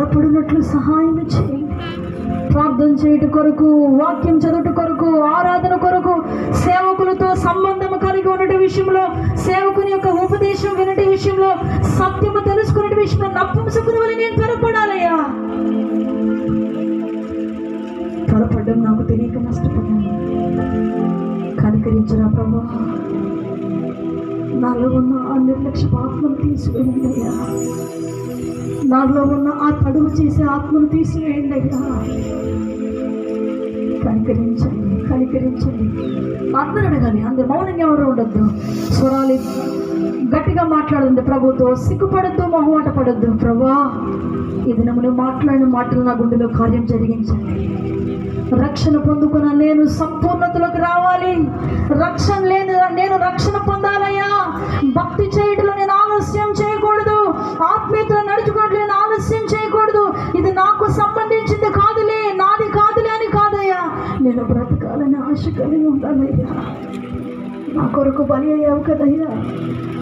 బలపడినట్లు సహాయం చేయి. ప్రార్థన చేయుట కొరకు, వాక్యం చదువుట కొరకు, ఆరాధన కొరకు, సేవకులతో సంబంధం కలిగి ఉన్నటి విషయంలో, సేవకుని యొక్క ఉపదేశం వినటి విషయంలో, సత్యము తెలుసుకునే విషయంలో నపుంసకుని వలె నేను త్వరపడాలయ్యా. త్వరపడ్డం నాకు తెలియక నష్టపడ్డాను. కనికరించిన ప్రభా, నాలో ఉన్న ఆ నిర్లక్ష్య ఆత్మను తీసివేయండి అయ్యా. నాలో ఉన్న ఆ తడువు చేసే ఆత్మను తీసివేయండి అయ్యా. కనికరించండి, కనికరించండి. అందరూ కానీ అందరు మౌనంగా ఎవరు ఉండొద్దు. స్వరాలు గట్టిగా మాట్లాడండి. ప్రభుతో సిగ్గుపడద్దు, మొహమాట పడద్దు. ప్రభా, ఇది నువ్వు మాట్లాడిన మాటలు నా గుండెలో కార్యం జరిగించండి. రక్షణ పొందుకున్న నేను సంపూర్ణతలోకి రావాలి. రక్షణ లేదు, నేను రక్షణ పొందాలయ్యా. భక్తి చేయడంలో నేను ఆలస్యం చేయకూడదు. ఆత్మీయతలో నడుచుకోవడం నేను ఆలస్యం చేయకూడదు. ఇది నాకు సంబంధించింది కాదులే, నాది కాదులే అని కాదయ్యా. నేను బ్రతకాలని ఆశ కలిగి ఉండాలయ్యా. నా కొరకు బలి అయ్యావు కదయ్యా.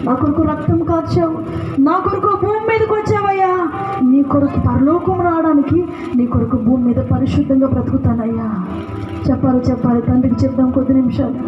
నా కొరకు రక్తం కార్చావు. నా కొరకు భూమి మీదకి వచ్చావయ్యా. నీ కొరకు పరలోకం రావడానికి, నీ కొరకు భూమి మీద పరిశుద్ధంగా బ్రతుకుతానయ్యా. చెప్పాలి తండ్రికి చెప్దాం కొద్ది నిమిషాలు.